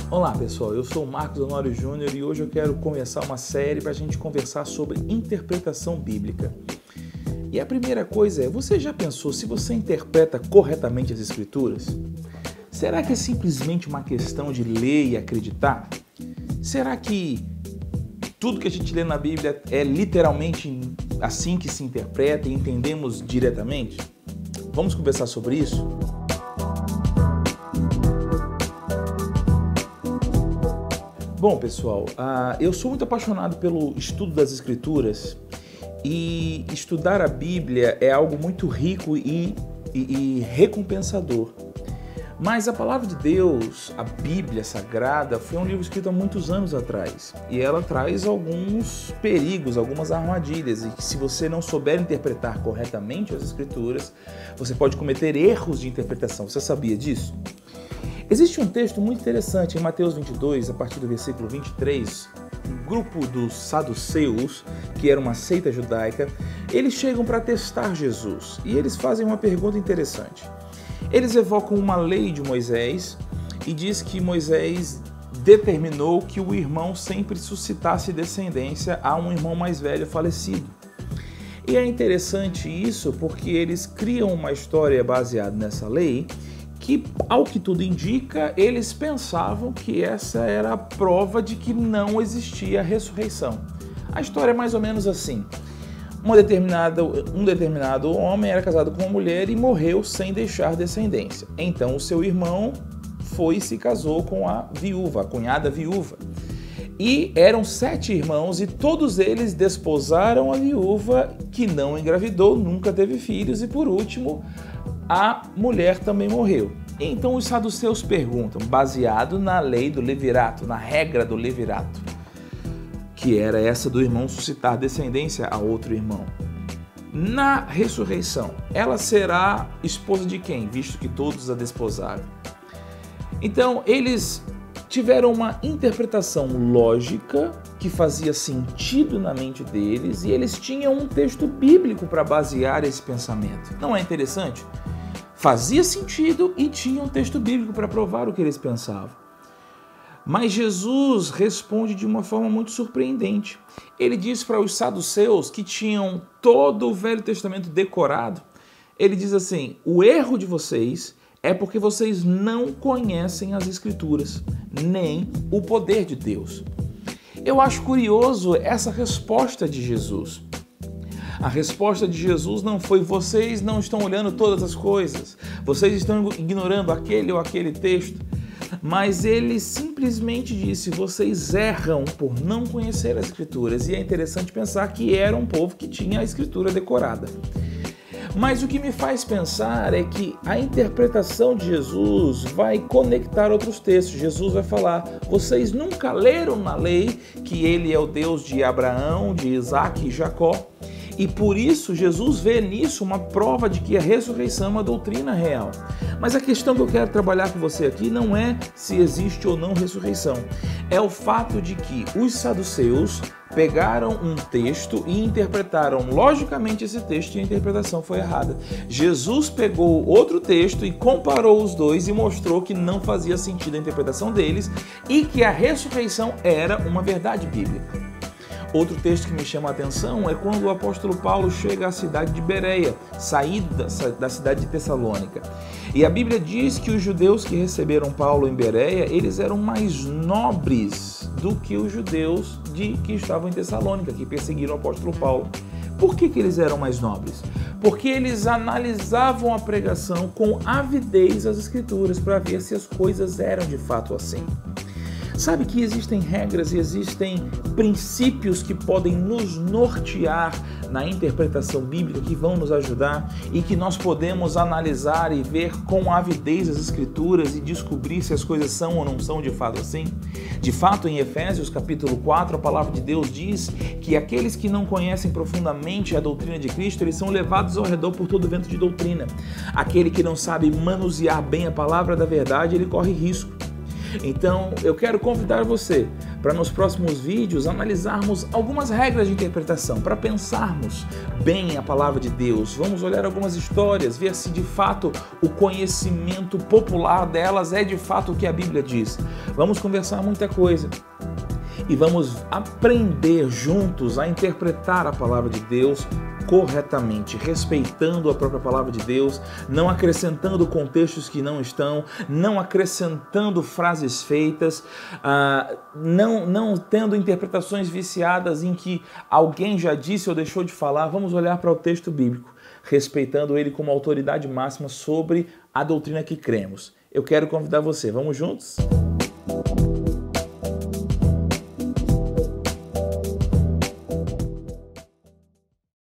Olá pessoal, eu sou o Marcos Honório Júnior e hoje eu quero começar uma série para a gente conversar sobre interpretação bíblica. E a primeira coisa é, você já pensou se você interpreta corretamente as Escrituras? Será que é simplesmente uma questão de ler e acreditar? Será que tudo que a gente lê na Bíblia é literalmente assim que se interpreta e entendemos diretamente? Vamos conversar sobre isso? Bom, pessoal, eu sou muito apaixonado pelo estudo das Escrituras e estudar a Bíblia é algo muito rico e recompensador. Mas a palavra de Deus, a Bíblia Sagrada, foi um livro escrito há muitos anos atrás e ela traz alguns perigos, algumas armadilhas e que se você não souber interpretar corretamente as Escrituras, você pode cometer erros de interpretação. Você sabia disso? Existe um texto muito interessante em Mateus 22, a partir do versículo 23, um grupo dos saduceus, que era uma seita judaica, eles chegam para testar Jesus e eles fazem uma pergunta interessante. Eles evocam uma lei de Moisés e diz que Moisés determinou que o irmão sempre suscitasse descendência a um irmão mais velho falecido. E é interessante isso porque eles criam uma história baseada nessa lei que, ao que tudo indica, eles pensavam que essa era a prova de que não existia ressurreição. A história é mais ou menos assim. Um determinado homem era casado com uma mulher e morreu sem deixar descendência. Então o seu irmão foi e se casou com a viúva, a cunhada viúva. E eram 7 irmãos e todos eles desposaram a viúva que não engravidou, nunca teve filhos e por último a mulher também morreu. Então os saduceus perguntam, baseado na lei do levirato, na regra do levirato, que era essa do irmão suscitar descendência a outro irmão. Na ressurreição, ela será esposa de quem, visto que todos a desposaram? Então eles tiveram uma interpretação lógica que fazia sentido na mente deles e eles tinham um texto bíblico para basear esse pensamento. Não é interessante? Fazia sentido e tinha um texto bíblico para provar o que eles pensavam. Mas Jesus responde de uma forma muito surpreendente. Ele diz para os saduceus que tinham todo o Velho Testamento decorado, ele diz assim, o erro de vocês é porque vocês não conhecem as Escrituras, nem o poder de Deus. Eu acho curioso essa resposta de Jesus. A resposta de Jesus não foi, vocês não estão olhando todas as coisas, vocês estão ignorando aquele ou aquele texto, mas ele simplesmente disse, vocês erram por não conhecer as Escrituras. E é interessante pensar que era um povo que tinha a Escritura decorada. Mas o que me faz pensar é que a interpretação de Jesus vai conectar outros textos. Jesus vai falar, vocês nunca leram na lei que ele é o Deus de Abraão, de Isaac e Jacó? E por isso Jesus vê nisso uma prova de que a ressurreição é uma doutrina real. Mas a questão que eu quero trabalhar com você aqui não é se existe ou não ressurreição. É o fato de que os saduceus pegaram um texto e interpretaram logicamente esse texto e a interpretação foi errada. Jesus pegou outro texto e comparou os dois e mostrou que não fazia sentido a interpretação deles e que a ressurreição era uma verdade bíblica. Outro texto que me chama a atenção é quando o apóstolo Paulo chega à cidade de Bereia, saído da cidade de Tessalônica. E a Bíblia diz que os judeus que receberam Paulo em Bereia, eles eram mais nobres do que os judeus que estavam em Tessalônica, que perseguiram o apóstolo Paulo. Por que eles eram mais nobres? Porque eles analisavam a pregação com avidez as Escrituras para ver se as coisas eram de fato assim. Sabe que existem regras e existem princípios que podem nos nortear na interpretação bíblica, que vão nos ajudar e que nós podemos analisar e ver com avidez as Escrituras e descobrir se as coisas são ou não são de fato assim? De fato, em Efésios capítulo 4, a palavra de Deus diz que aqueles que não conhecem profundamente a doutrina de Cristo, eles são levados ao redor por todo vento de doutrina. Aquele que não sabe manusear bem a palavra da verdade, ele corre risco. Então, eu quero convidar você para nos próximos vídeos analisarmos algumas regras de interpretação, para pensarmos bem a palavra de Deus. Vamos olhar algumas histórias, ver se de fato o conhecimento popular delas é de fato o que a Bíblia diz. Vamos conversar muita coisa. E vamos aprender juntos a interpretar a palavra de Deus corretamente, respeitando a própria palavra de Deus, não acrescentando contextos que não estão, não acrescentando frases feitas, não tendo interpretações viciadas em que alguém já disse ou deixou de falar. Vamos olhar para o texto bíblico, respeitando ele como autoridade máxima sobre a doutrina que cremos. Eu quero convidar você, vamos juntos?